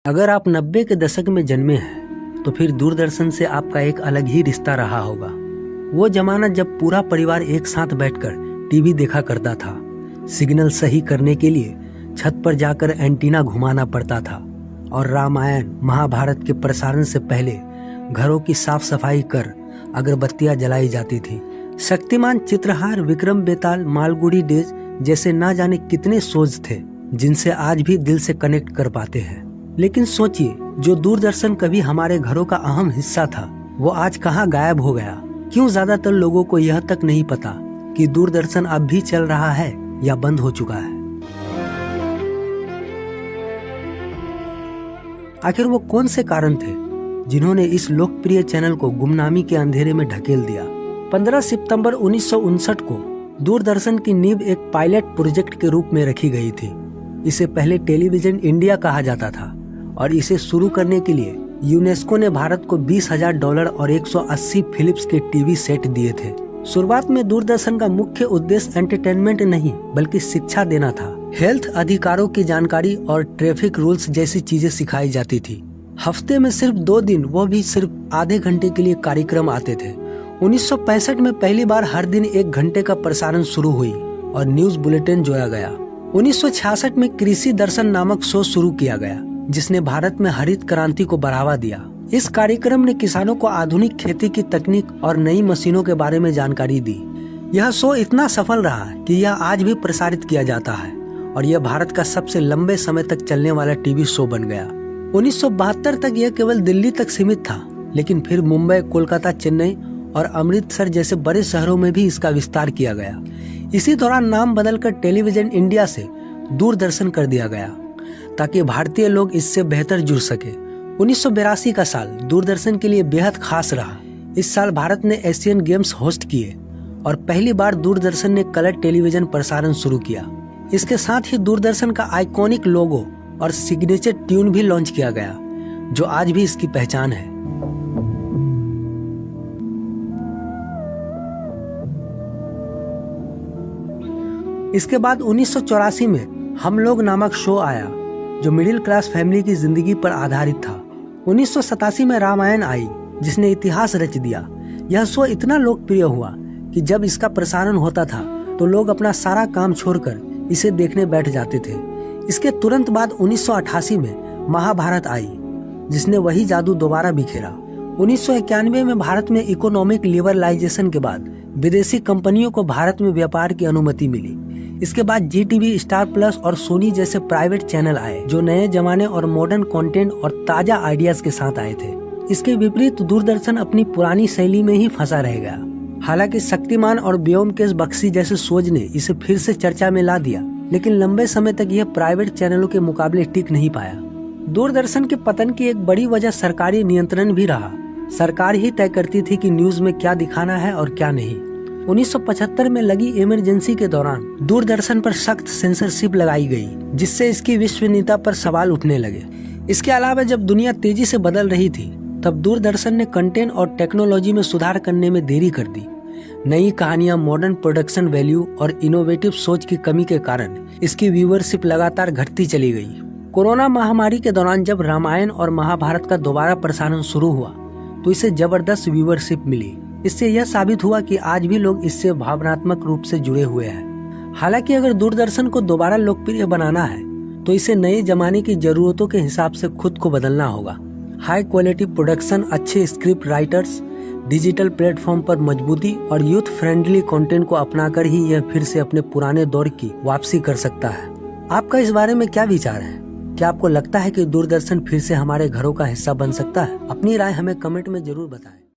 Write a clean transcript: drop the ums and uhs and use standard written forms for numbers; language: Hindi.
अगर आप 90 के दशक में जन्मे हैं तो फिर दूरदर्शन से आपका एक अलग ही रिश्ता रहा होगा। वो जमाना जब पूरा परिवार एक साथ बैठकर टीवी देखा करता था। सिग्नल सही करने के लिए छत पर जाकर एंटीना घुमाना पड़ता था और रामायण महाभारत के प्रसारण से पहले घरों की साफ सफाई कर अगरबत्तियां जलाई जाती थी। शक्तिमान, चित्रहार, विक्रम बेताल, मालगुडी डेज जैसे ना जाने कितने शोज थे जिनसे आज भी दिल से कनेक्ट कर पाते हैं। लेकिन सोचिए, जो दूरदर्शन कभी हमारे घरों का अहम हिस्सा था वो आज कहाँ गायब हो गया। क्यों ज्यादातर लोगों को यह तक नहीं पता कि दूरदर्शन अब भी चल रहा है या बंद हो चुका है। आखिर वो कौन से कारण थे जिन्होंने इस लोकप्रिय चैनल को गुमनामी के अंधेरे में ढकेल दिया। 15 सितंबर 1959 को दूरदर्शन की नींव एक पायलट प्रोजेक्ट के रूप में रखी गई थी। इसे पहले टेलीविजन इंडिया कहा जाता था और इसे शुरू करने के लिए यूनेस्को ने भारत को $20,000 और 180 फिलिप्स के टीवी सेट दिए थे। शुरुआत में दूरदर्शन का मुख्य उद्देश्य एंटरटेनमेंट नहीं बल्कि शिक्षा देना था। हेल्थ अधिकारों की जानकारी और ट्रैफिक रूल्स जैसी चीजें सिखाई जाती थी। हफ्ते में सिर्फ 2 दिन, वो भी सिर्फ आधे घंटे के लिए कार्यक्रम आते थे। 1965 में पहली बार हर दिन 1 घंटे का प्रसारण शुरू हुई और न्यूज बुलेटिन जोड़ा गया। 1966 में कृषि दर्शन नामक शो शुरू किया गया जिसने भारत में हरित क्रांति को बढ़ावा दिया। इस कार्यक्रम ने किसानों को आधुनिक खेती की तकनीक और नई मशीनों के बारे में जानकारी दी। यह शो इतना सफल रहा कि यह आज भी प्रसारित किया जाता है और यह भारत का सबसे लंबे समय तक चलने वाला टीवी शो बन गया। 1972 तक यह केवल दिल्ली तक सीमित था, लेकिन फिर मुंबई, कोलकाता, चेन्नई और अमृतसर जैसे बड़े शहरों में भी इसका विस्तार किया गया। इसी दौरान नाम बदलकर टेलीविजन इंडिया से दूरदर्शन कर दिया गया ताकि भारतीय लोग इससे बेहतर जुड़ सके। 1982 का साल दूरदर्शन के लिए बेहद खास रहा। इस साल भारत ने एशियन गेम्स होस्ट किए और पहली बार दूरदर्शन ने कलर टेलीविजन प्रसारण शुरू किया। इसके साथ ही दूरदर्शन का आइकॉनिक लोगो और सिग्नेचर ट्यून भी लॉन्च किया गया जो आज भी इसकी पहचान है। इसके बाद 1984 में हम लोग नामक शो आया जो मिडिल क्लास फैमिली की जिंदगी पर आधारित था। 1987 में रामायण आई जिसने इतिहास रच दिया। यह शो इतना लोकप्रिय हुआ कि जब इसका प्रसारण होता था तो लोग अपना सारा काम छोड़कर इसे देखने बैठ जाते थे। इसके तुरंत बाद 1988 में महाभारत आई जिसने वही जादू दोबारा बिखेरा। 1991 में भारत में इकोनॉमिक लिबरलाइजेशन के बाद विदेशी कंपनियों को भारत में व्यापार की अनुमति मिली। इसके बाद जीटीवी, स्टार प्लस और सोनी जैसे प्राइवेट चैनल आए जो नए जमाने और मॉडर्न कंटेंट और ताजा आइडियाज के साथ आए थे। इसके विपरीत दूरदर्शन अपनी पुरानी शैली में ही फंसा रह गया। हालांकि शक्तिमान और ब्योमकेश बख्शी जैसे शोज ने इसे फिर से चर्चा में ला दिया, लेकिन लंबे समय तक यह प्राइवेट चैनलों के मुकाबले टिक नहीं पाया। दूरदर्शन के पतन की एक बड़ी वजह सरकारी नियंत्रण भी रहा। सरकार ही तय करती थी कि न्यूज में क्या दिखाना है और क्या नहीं। 1975 में लगी इमरजेंसी के दौरान दूरदर्शन पर सख्त सेंसरशिप लगाई गई जिससे इसकी विश्वसनीयता पर सवाल उठने लगे। इसके अलावा जब दुनिया तेजी से बदल रही थी तब दूरदर्शन ने कंटेंट और टेक्नोलॉजी में सुधार करने में देरी कर दी। नई कहानियां, मॉडर्न प्रोडक्शन वैल्यू और इनोवेटिव सोच की कमी के कारण इसकी व्यूअरशिप लगातार घटती चली गई। कोरोना महामारी के दौरान जब रामायण और महाभारत का दोबारा प्रसारण शुरू हुआ तो इसे जबरदस्त व्यूअरशिप मिली। इससे यह साबित हुआ कि आज भी लोग इससे भावनात्मक रूप से जुड़े हुए हैं। हालांकि अगर दूरदर्शन को दोबारा लोकप्रिय बनाना है तो इसे नए जमाने की जरूरतों के हिसाब से खुद को बदलना होगा। हाई क्वालिटी प्रोडक्शन, अच्छे स्क्रिप्ट राइटर्स, डिजिटल प्लेटफॉर्म पर मजबूती और यूथ फ्रेंडली कंटेंट को अपनाकर ही यह फिर से अपने पुराने दौर की वापसी कर सकता है। आपका इस बारे में क्या विचार है? क्या आपको लगता है कि दूरदर्शन फिर से हमारे घरों का हिस्सा बन सकता है? अपनी राय हमें कमेंट में जरूर बताएं।